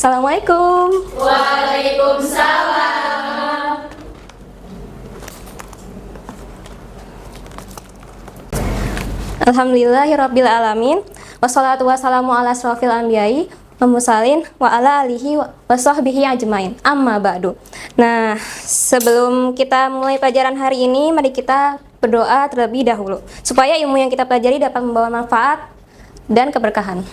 Assalamualaikum. Waalaikumsalam. Alhamdulillahirabbil alamin. Wassalatu wassalamu ala asrofil anbiya'i wa mursalin wa ala alihi wa sahbihi ajmain. Amma ba'du. Nah, sebelum kita mulai pelajaran hari ini, mari kita berdoa terlebih dahulu supaya ilmu yang kita pelajari dapat membawa manfaat dan keberkahan.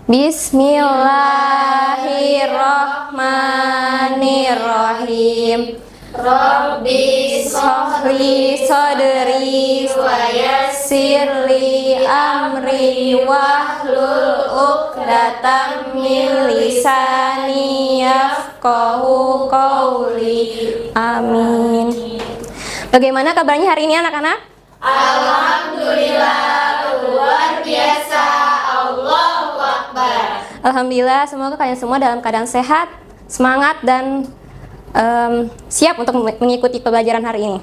Bismillahirrahmanirrahim. Rabbi Sholli sadri wa yassirli amri wahlul 'uqdatam min lisani yafqahu qawli. Amin. Bagaimana kabarnya hari ini anak-anak? Alhamdulillah, luar biasa. Allahu Akbar. Alhamdulillah, semoga kalian semua dalam keadaan sehat, semangat, dan siap untuk mengikuti pembelajaran hari ini.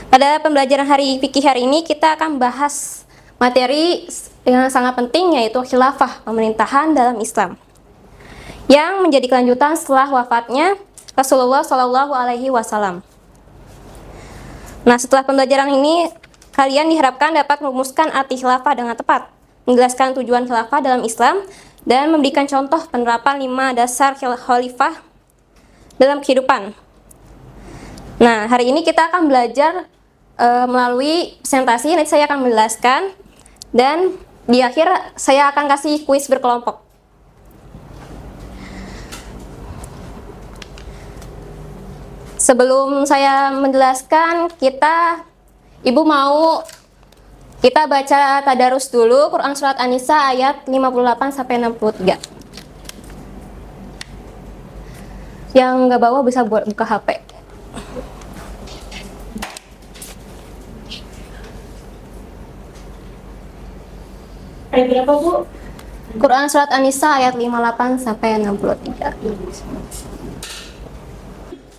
Pada pembelajaran fikih hari ini kita akan bahas materi yang sangat penting, yaitu khilafah, pemerintahan dalam Islam, yang menjadi kelanjutan setelah wafatnya Rasulullah Shallallahu Alaihi Wasallam. Nah, setelah pembelajaran ini kalian diharapkan dapat merumuskan arti khilafah dengan tepat, menjelaskan tujuan khilafah dalam Islam, dan memberikan contoh penerapan 5 dasar khalifah dalam kehidupan. Nah, hari ini kita akan belajar melalui presentasi. Nanti saya akan menjelaskan, dan di akhir saya akan kasih kuis berkelompok. Sebelum saya menjelaskan, Ibu mau kita baca tadarus dulu Quran Surat An-Nisa ayat 58-63. Yang nggak bawa bisa buka HP. Ayat berapa, Bu? Quran Surat An-Nisa ayat 58-63.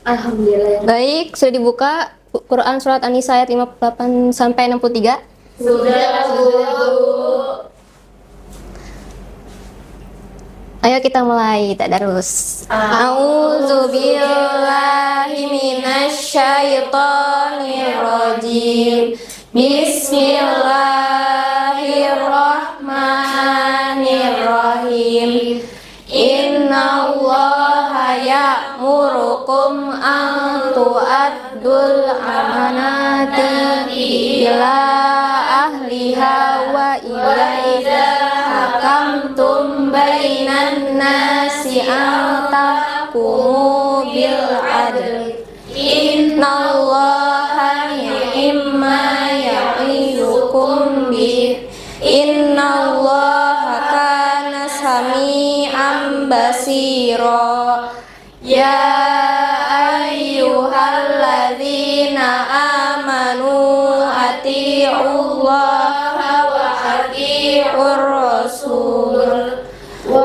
Alhamdulillah. Baik, sudah dibuka Quran Surat An-Nisa ayat 58-63. Sudah, Bu. Ayo kita mulai tadarus. A'udzubillahi minasyaitonirrajim. Bismillahirrahmanirrahim. Innallaha ya'murukum an tu'addul amanati ila ahliha wa idza hakamtum bainan nasi an tahkumu bil adl. Innallaha ni'ma ya'idukum bih. Innallaha kana sami'an basira. Ya ayyuhalladzina amanu ati'ullaha wa ati'ur rasul wa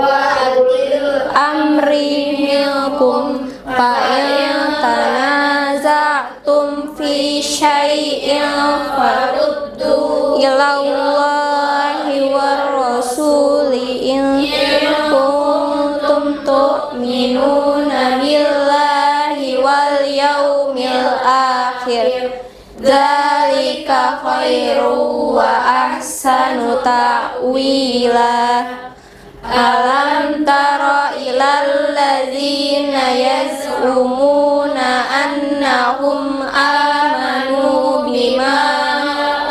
ulil amri minkum fa in tanaza'tum fi syai'in faruddu ilallahi war rasuli in kuntum tu'minuna billahi wal yaumil akhir. Dzalika khairu wa ahsanu ta'wila. Alam tara ilal ladzina yaz'umuna annahum amanu bima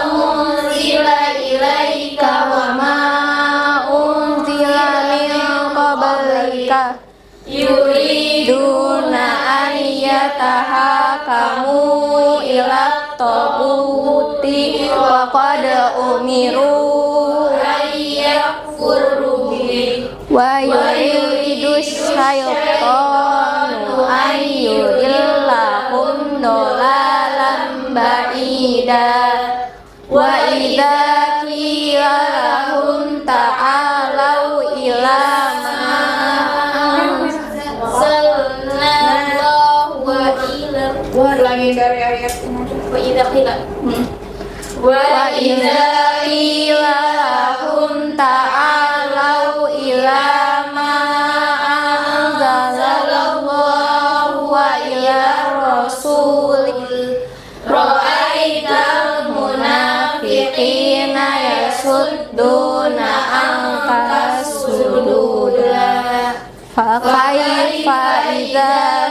unzila ilaika wa ma unzila min qablika yuriduna an yatahakamu ila taguti wa qad umiru ayyakfuru bihi wa yuridu syaitanu an yudillahum dolalan ba'ida. Wa idza qila lahum ta'alau ila ma anzalallahu wa ila Ulangi dari ayat wa idza qila wa idza qila lahum ta'alau ila ma Fakaifa idza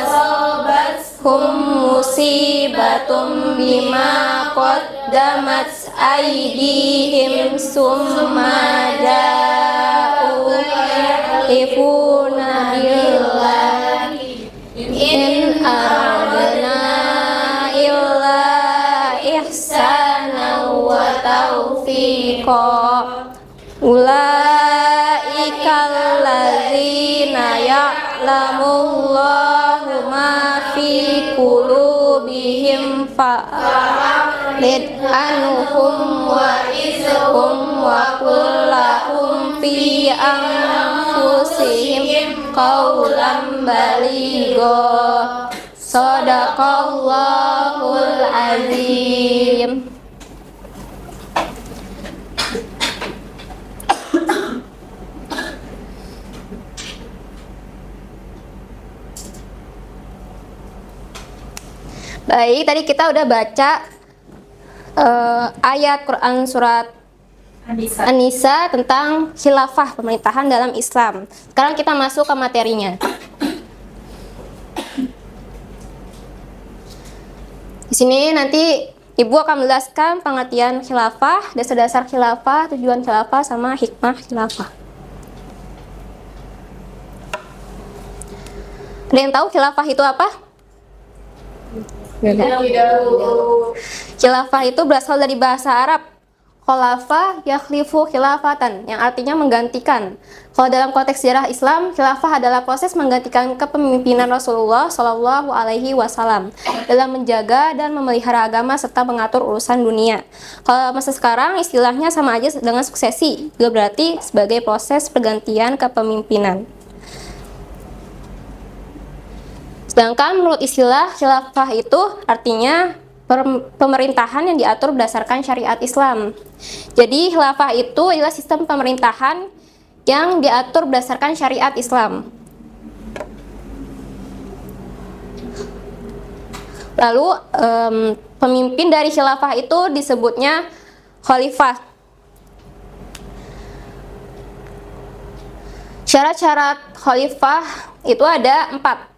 asabathum musibatum bima qaddamat aydihim summa ja'u yahlifuna billahi in aradna illa ihsana wa taufiqa. Ulaika alladzina ya'lamullahu ma fi qulubihim fa'rid anhum wa izhum wa qul lahum fi anfusihim qawlan baligha. Shadaqallahul azim. Baik, tadi kita udah baca ayat Quran surat An-Nisa tentang khilafah pemerintahan dalam Islam. Sekarang kita masuk ke materinya. Di sini nanti Ibu akan menjelaskan pengertian khilafah, dasar-dasar khilafah, tujuan khilafah, sama hikmah khilafah. Ada yang tahu khilafah itu apa? Khilafah itu berasal dari bahasa Arab. Khalafa yakhlifu khilafatan, yang artinya menggantikan. Kalau dalam konteks sejarah Islam, khilafah adalah proses menggantikan kepemimpinan Rasulullah Shallallahu Alaihi Wasallam dalam menjaga dan memelihara agama serta mengatur urusan dunia. Kalau masa sekarang istilahnya sama aja dengan suksesi, juga berarti sebagai proses pergantian kepemimpinan. Sedangkan menurut istilah khilafah itu artinya pemerintahan yang diatur berdasarkan syariat Islam. Jadi khilafah itu adalah sistem pemerintahan yang diatur berdasarkan syariat Islam. Lalu pemimpin dari khilafah itu disebutnya khalifah. Syarat-syarat khalifah itu ada 4.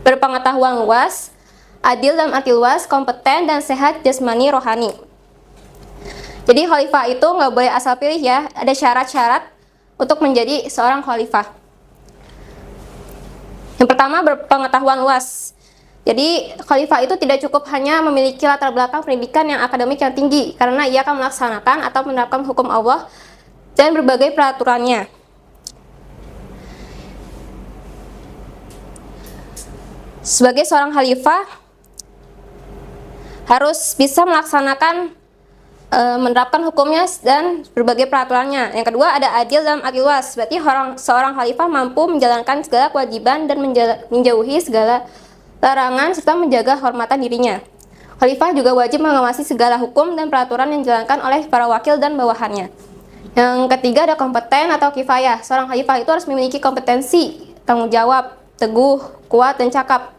Berpengetahuan luas, adil dalam arti luas, kompeten, dan sehat jasmani rohani. Jadi khalifah itu nggak boleh asal pilih ya, ada syarat-syarat untuk menjadi seorang khalifah. Yang pertama, berpengetahuan luas. Jadi khalifah itu tidak cukup hanya memiliki latar belakang pendidikan yang akademik yang tinggi, karena ia akan melaksanakan atau menerapkan hukum Allah dan berbagai peraturannya. Sebagai seorang khalifah harus bisa melaksanakan menerapkan hukumnya dan berbagai peraturannya. Yang kedua, ada adil dalam arti luas, berarti seorang khalifah mampu menjalankan segala kewajiban dan menjauhi segala larangan serta menjaga kehormatan dirinya. Khalifah juga wajib mengawasi segala hukum dan peraturan yang dijalankan oleh para wakil dan bawahannya. Yang ketiga, ada kompeten atau kifayah. Seorang khalifah itu harus memiliki kompetensi, tanggung jawab, teguh, kuat, dan cakap,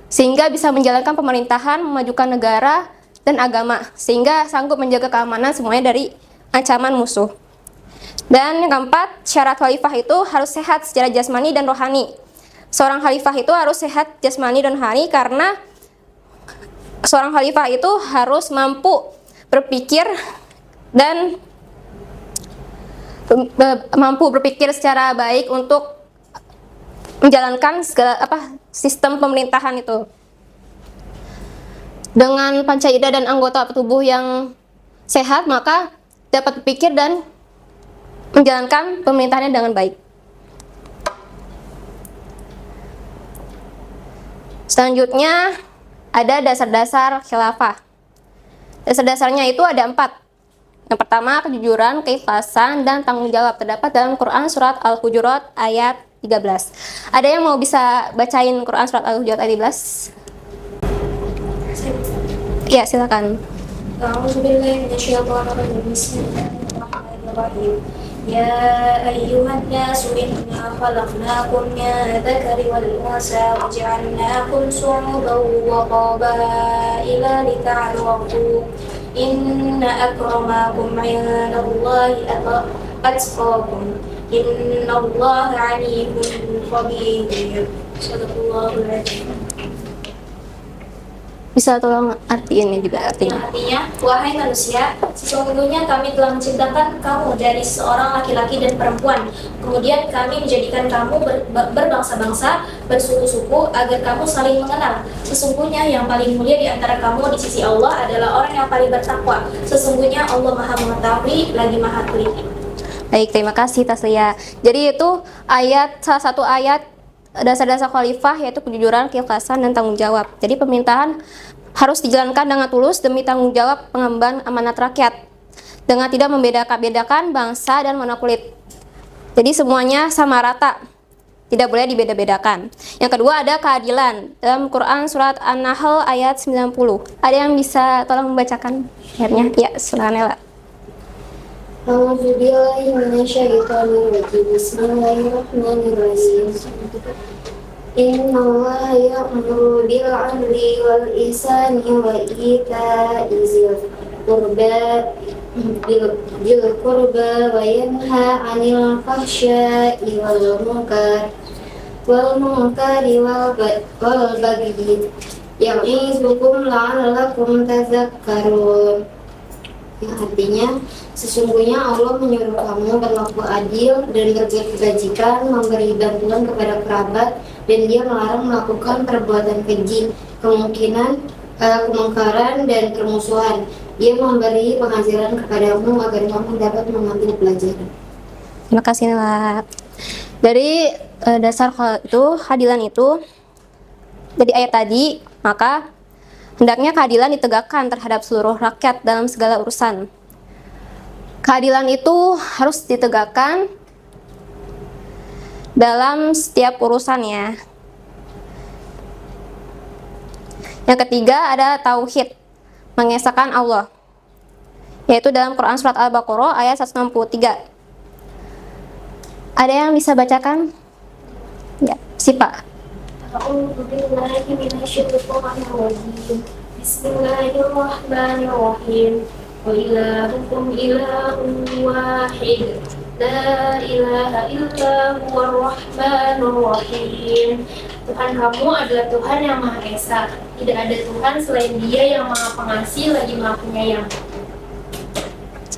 sehingga bisa menjalankan pemerintahan, memajukan negara dan agama, sehingga sanggup menjaga keamanan semuanya dari ancaman musuh. Dan yang keempat, syarat khalifah itu harus sehat secara jasmani dan rohani. Seorang khalifah itu harus sehat jasmani dan rohani karena seorang khalifah itu harus mampu berpikir dan mampu berpikir secara baik untuk menjalankan segala sistem pemerintahan itu. Dengan panca indera dan anggota tubuh yang sehat, maka dapat berpikir dan menjalankan pemerintahannya dengan baik. Selanjutnya ada dasar-dasar khilafah. Dasar-dasarnya itu ada 4. Yang pertama, kejujuran, keikhlasan, dan tanggung jawab, terdapat dalam Quran surat Al-Hujurat ayat 13. Ada yang mau bisa bacain Quran surat Al-Hujurat ayat 13? Ya, silakan. Ya ayyuhan nasu inna khalaqnakum min dzakari wal unsa wa ja'alnakum shu'uban wa qabaila lita'arafu inna akramakum 'indallahi atqakum Innallaha alimun khabir. Sadaqallahul adzim. Bisa tolong artiin juga artinya. Artinya, wahai manusia, sesungguhnya kami telah menciptakan kamu dari seorang laki-laki dan perempuan. Kemudian kami menjadikan kamu berbangsa-bangsa, bersuku-suku, agar kamu saling mengenal. Sesungguhnya yang paling mulia di antara kamu di sisi Allah adalah orang yang paling bertakwa. Sesungguhnya Allah Maha Mengetahui lagi Maha Teliti. Baik, terima kasih Taslia. Jadi itu salah satu ayat dasar-dasar khalifah, yaitu kejujuran, keikhlasan, dan tanggung jawab. Jadi pemerintahan harus dijalankan dengan tulus demi tanggung jawab pengemban amanat rakyat, dengan tidak membedakan bangsa dan warna kulit. Jadi semuanya sama rata, tidak boleh dibeda-bedakan. Yang kedua ada keadilan. Dalam Quran surat An-Nahl ayat 90. Ada yang bisa tolong membacakan ayatnya? Ya, silakan Ella. A'udzubillahi minasyaitonirrajim. Bismillahirrahmanirrahim. Innallaha ya'muru bil 'adli wal ihsani wa ita'i dzil qurba wa yanha 'anil fahsya'i wal munkari wal baghi ya'izukum la'allakum tadhakkarun. Yang artinya, sesungguhnya Allah menyuruh kamu berlaku adil dan berbuat kebajikan, memberi bantuan kepada kerabat, dan Dia melarang melakukan perbuatan keji, kemungkaran dan permusuhan. Dia memberi pengajaran kepadamu agar kamu dapat mengambil pelajaran. Terima kasih Nela. Dari dasar keadilan itu, dari ayat tadi, maka hendaknya keadilan ditegakkan terhadap seluruh rakyat dalam segala urusan. Keadilan itu harus ditegakkan dalam setiap urusannya. Yang ketiga ada tauhid, mengesahkan Allah, yaitu dalam Quran surat Al-Baqarah ayat 163. Ada yang bisa bacakan? Ya, si Pak. A'udzubillahi minasyaitonirrajim. Bismillahirrahmanirrahim. Wa ilahukum ilahun wahid. La ilaha illa huwar rahmanur rahim. Tuhan kamu adalah Tuhan yang Maha Esa. Tidak ada Tuhan selain Dia yang Maha Pengasih lagi Maha Penyayang.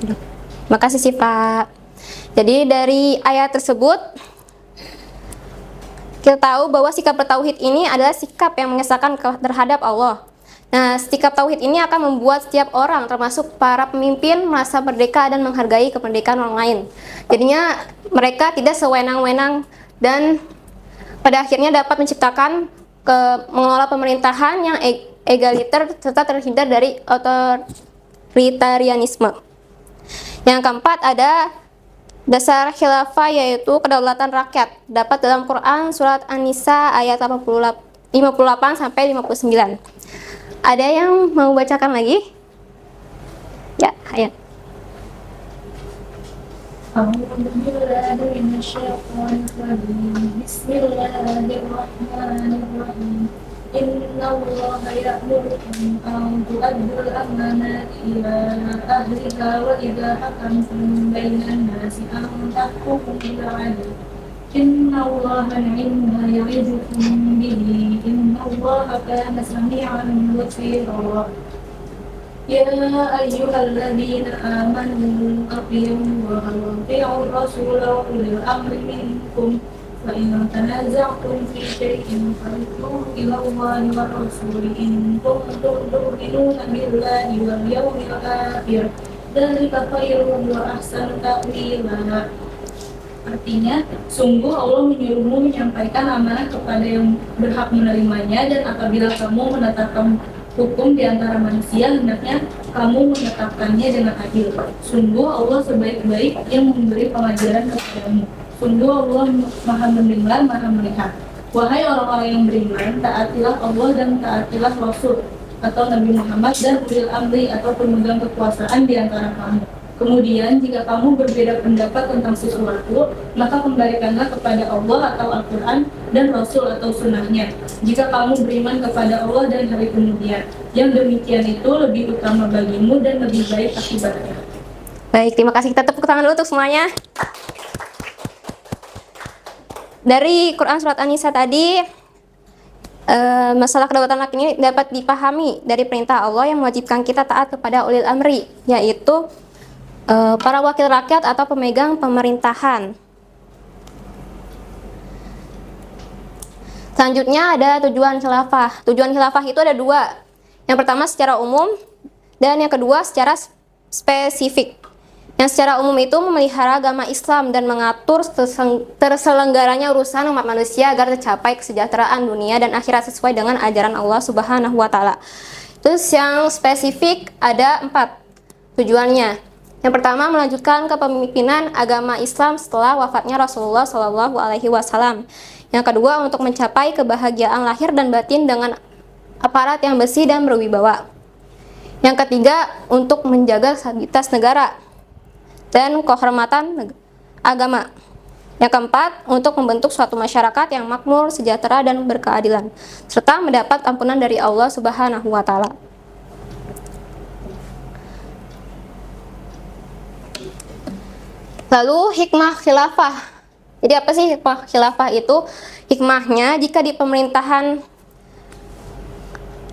Terima kasih si Pak. Jadi dari ayat tersebut kita tahu bahwa sikap bertauhid ini adalah sikap yang mengesahkan terhadap Allah. Nah, sikap tauhid ini akan membuat setiap orang, termasuk para pemimpin, merasa merdeka dan menghargai kemerdekaan orang lain. Jadinya mereka tidak sewenang-wenang dan pada akhirnya dapat menciptakan mengelola pemerintahan yang egaliter serta terhindar dari otoritarianisme. Yang keempat ada dasar khilafah, yaitu kedaulatan rakyat. Dapat dalam Quran surat An-Nisa ayat 58 sampai 59. Ada yang mau bacakan lagi? Ya, ayat. Bismillahirrahmanirrahim. Innallaha ya'murukum an tu'addul amanati ila ahliha wa idza hakamtum bainan nasi an tahkumu bil 'adl. Innallaha ni'ma ya'idukum bihi. Innallaha kana sami'an basira. Ya ayyuhalladzina amanu athi'ullaha wa athi'ur rasula wa ulil amri minkum. فإن تنازعتم في شيء فردوه إلى الله والرسول إن كنتم تؤمنون بالله واليوم الآخر ذلك خير وأحسن تأويلا. Artinya, sungguh Allah menyuruhmu menyampaikan amanah kepada yang berhak menerimanya, dan apabila kamu menetapkan hukum di antara manusia, hendaknya kamu menetapkannya dengan adil. Sungguh Allah sebaik-baik yang memberi pengajaran kepadamu. Sungguh Allah Maha mendengar, Maha melihat. Wahai orang-orang yang beriman, taatilah Allah dan taatilah Rasul atau Nabi Muhammad dan ulil amri atau pemegang kekuasaan di antara kamu. Kemudian, jika kamu berbeda pendapat tentang sesuatu, maka kembalikanlah kepada Allah atau Al-Quran dan Rasul atau sunnahnya. Jika kamu beriman kepada Allah dan hari kemudian, yang demikian itu lebih utama bagimu dan lebih baik akibatnya. Baik, terima kasih. Kita tepuk tangan dulu untuk semuanya. Dari Quran surat An-Nisa tadi, masalah kedaulatan rakyat ini dapat dipahami dari perintah Allah yang mewajibkan kita taat kepada ulil amri, yaitu para wakil rakyat atau pemegang pemerintahan. Selanjutnya ada tujuan khilafah. Tujuan khilafah itu ada dua. Yang pertama secara umum dan yang kedua secara spesifik. Yang secara umum itu memelihara agama Islam dan mengatur terselenggaranya urusan umat manusia agar tercapai kesejahteraan dunia dan akhirat sesuai dengan ajaran Allah Subhanahu wa taala. Terus yang spesifik ada 4 tujuannya. Yang pertama melanjutkan kepemimpinan agama Islam setelah wafatnya Rasulullah Shallallahu alaihi wasallam. Yang kedua untuk mencapai kebahagiaan lahir dan batin dengan aparat yang bersih dan berwibawa. Yang ketiga untuk menjaga stabilitas negara dan kehormatan agama. Yang keempat, untuk membentuk suatu masyarakat yang makmur, sejahtera, dan berkeadilan, serta mendapat ampunan dari Allah Subhanahu wa taala. Lalu hikmah khilafah. Jadi apa sih hikmah khilafah itu? Hikmahnya jika di pemerintahan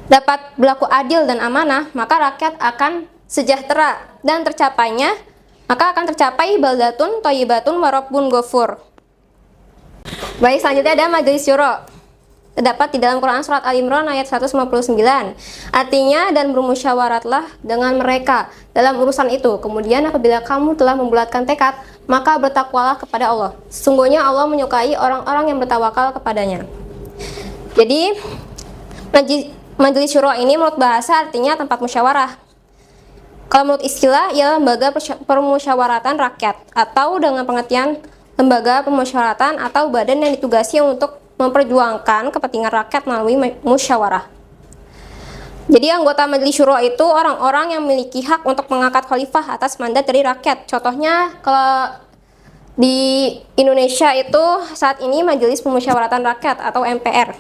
dapat berlaku adil dan amanah, maka rakyat akan sejahtera dan maka akan tercapai baldatun thayyibatun wa rabbun ghafur. Baik, selanjutnya ada majelis syuro. Terdapat di dalam Quran surat Al-Imran ayat 159. Artinya, dan bermusyawaratlah dengan mereka dalam urusan itu. Kemudian apabila kamu telah membulatkan tekad, maka bertakwalah kepada Allah. Sesungguhnya Allah menyukai orang-orang yang bertawakal kepadanya. Jadi, majelis syuro ini menurut bahasa artinya tempat musyawarah. Kalau menurut istilah, ialah lembaga permusyawaratan rakyat, atau dengan pengertian lembaga permusyawaratan atau badan yang ditugasi untuk memperjuangkan kepentingan rakyat melalui musyawarah. Jadi anggota majelis syuro itu orang-orang yang memiliki hak untuk mengangkat khalifah atas mandat dari rakyat. Contohnya kalau di Indonesia itu saat ini Majelis Permusyawaratan Rakyat atau MPR.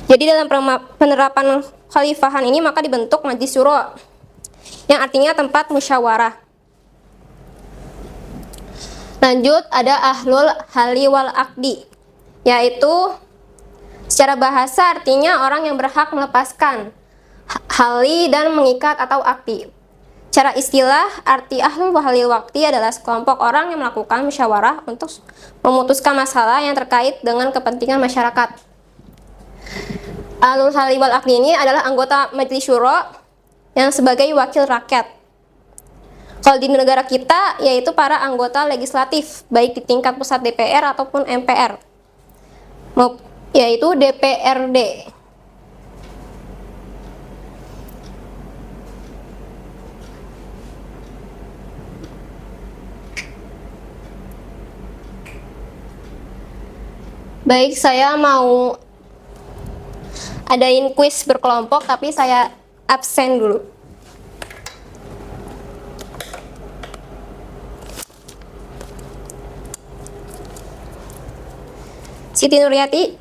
Jadi dalam penerapan khalifahan ini maka dibentuk majelis syuro yang artinya tempat musyawarah. Lanjut ada ahlul hali wal akdi, yaitu secara bahasa artinya orang yang berhak melepaskan hali dan mengikat atau akdi. Secara istilah, arti ahlul wahalil wakti adalah sekelompok orang yang melakukan musyawarah untuk memutuskan masalah yang terkait dengan kepentingan masyarakat. Ahlul hali wal akdi ini adalah anggota majelis syuro yang sebagai wakil rakyat. Kalau di negara kita, yaitu para anggota legislatif, baik di tingkat pusat DPR ataupun MPR, yaitu DPRD. Baik, saya mau adain kuis berkelompok, tapi saya absen dulu. Siti Nuryati.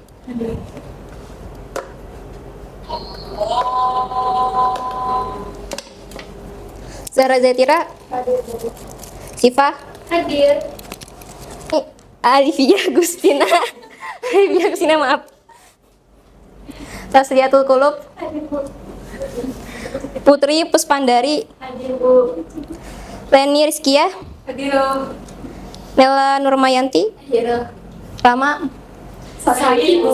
Zara Zatira. Siva. Hadir. Alivia Agustina. Alivia Agustina, maaf. Tasliatul Qulub. Putri Puspandari. Hadir, Bu. Leni Rizkia. Hadir. Nela Nurmayanti. Hadir. Rama. Sakit, Bu.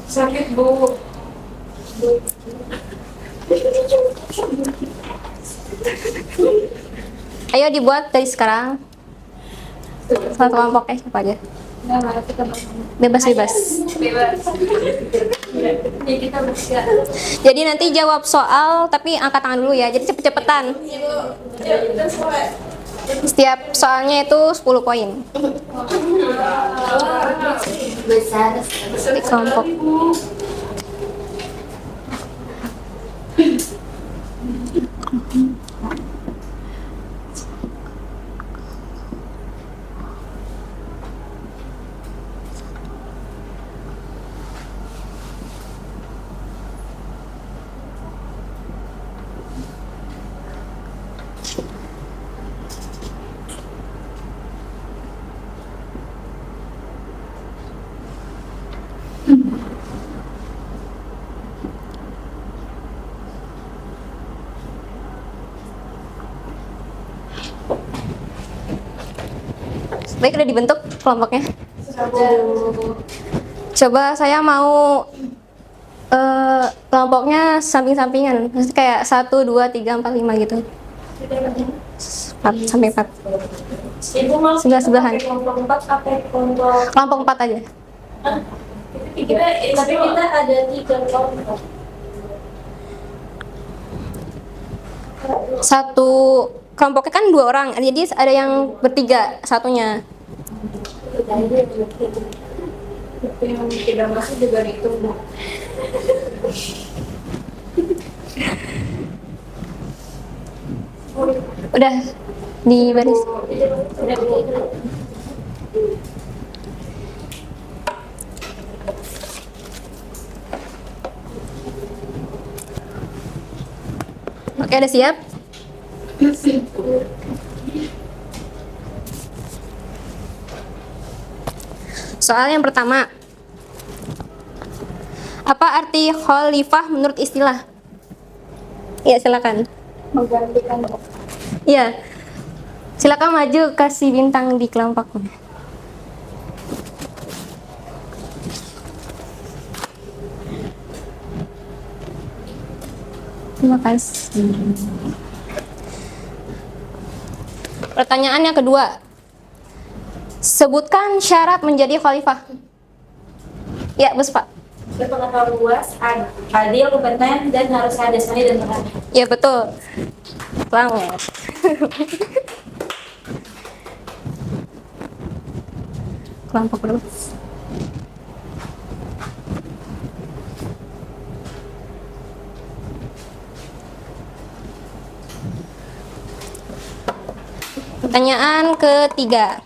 Sakit, Bu. Ayo dibuat dari sekarang. Satu kelompok siapa aja? Nah, kita Bebas-bebas. bebas. Ya, kita bersiap. Jadi nanti jawab soal tapi angkat tangan dulu ya. Jadi cepet-cepetan. Setiap soalnya itu 10 poin. Besar. Di kelompok. Baik, udah dibentuk kelompoknya. Sudah. Coba saya mau kelompoknya samping-sampingan. Maksudnya kayak 1, 2, 3, 4, 5 gitu. 4 sampai 4. Ibu mau Sebelah-sebelahan. pakai kelompok 4 pakai kelompok. Kelompok 4 aja. Hah? Tapi kita ada 3 kelompok. Satu kelompoknya kan 2 orang, jadi ada yang bertiga satunya. Yang tidak masuk juga dihitung. Udah di baris. Oke, udah siap? Soal yang pertama. Apa arti khalifah menurut istilah? Ya, silakan. Menggantikan. Iya. Silakan maju kasih bintang di kelompoknya. Terima kasih. Pertanyaan yang kedua. Sebutkan syarat menjadi khalifah. Ya, Pak. Berpengetahuan luas, adil, kompeten, dan harus ada seni dan terang. Ya, betul. Selamat. Kelompok berapa? Pertanyaan ketiga.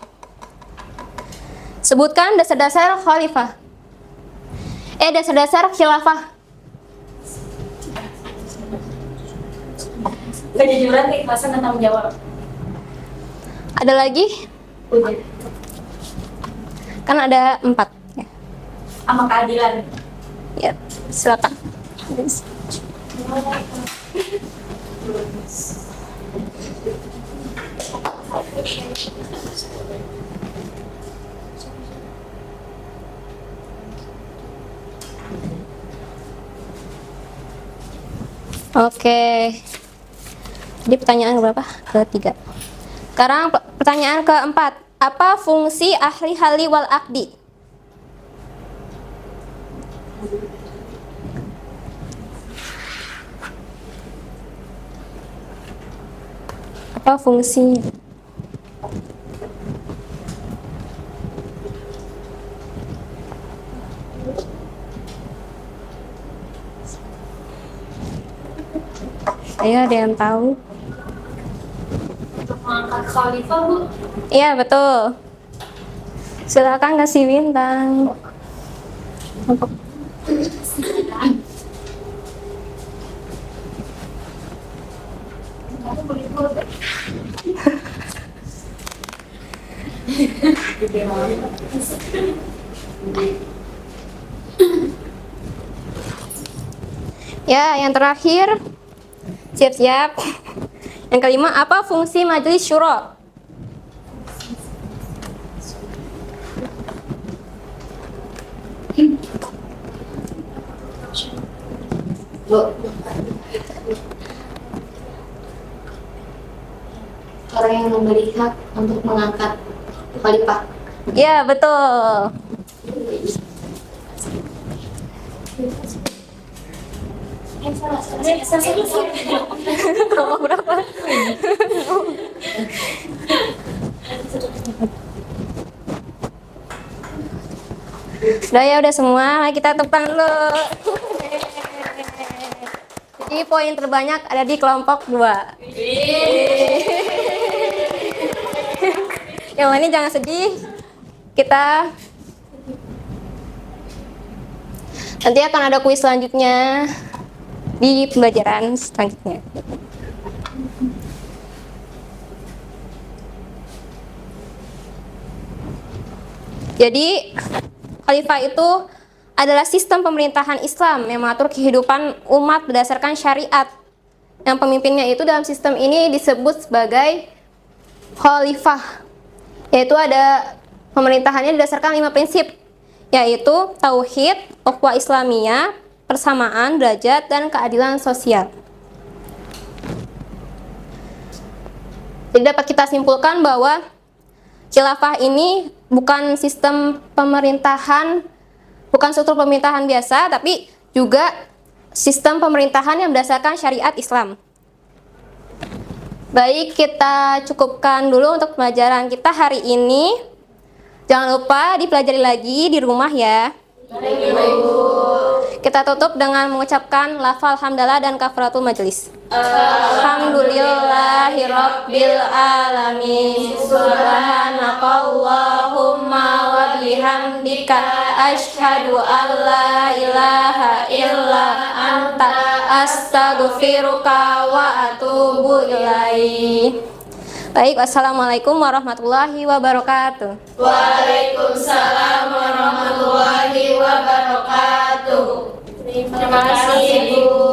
Sebutkan dasar-dasar khalifah. Dasar-dasar khilafah. Kejujuran, keikhlasan, dan tanggung jawab. Ada lagi? Udah. Kan ada 4. Ya, Sama keadilan. ya, silakan. Oke. Jadi pertanyaan berapa? Ketiga. Sekarang pertanyaan keempat. Apa fungsi ahli hali wal akdi? Apa fungsi? Ayo, ada yang tahu? Untuk mengangkat khalifah, Bu. Iya, betul. Silakan kasih bintang. Ya, yang terakhir. Siap-siap. Yang kelima, apa fungsi majelis syuro? Orang yang memberi hak untuk mengangkat khalifah. Ya, betul. Nomor berapa? Udah semua, kita tepuk tangan dulu. Jadi poin terbanyak ada di kelompok 2. Yang ini jangan sedih. Kita nanti akan ada kuis selanjutnya di pembelajaran selanjutnya. Jadi khalifah itu adalah sistem pemerintahan Islam yang mengatur kehidupan umat berdasarkan syariat. Yang pemimpinnya itu dalam sistem ini disebut sebagai khalifah. yaitu ada pemerintahannya didasarkan 5 prinsip, yaitu tauhid, ukhuwah Islamiyah, persamaan derajat, dan keadilan sosial. Jadi dapat kita simpulkan bahwa khilafah ini bukan sistem pemerintahan, bukan struktur pemerintahan biasa, tapi juga sistem pemerintahan yang berdasarkan syariat Islam. Baik, kita cukupkan dulu untuk pelajaran kita hari ini. Jangan lupa dipelajari lagi di rumah ya. Kita tutup dengan mengucapkan lafal hamdalah dan kafaratul majelis. Alhamdulillahirabbil alamin. Subhanakallahumma wa bihamdika asyhadu an la ilaha illa anta astaghfiruka wa atubu ilaik. Baik, wassalamualaikum warahmatullahi wabarakatuh. Waalaikumsalam warahmatullahi wabarakatuh. Terima kasih, Bu.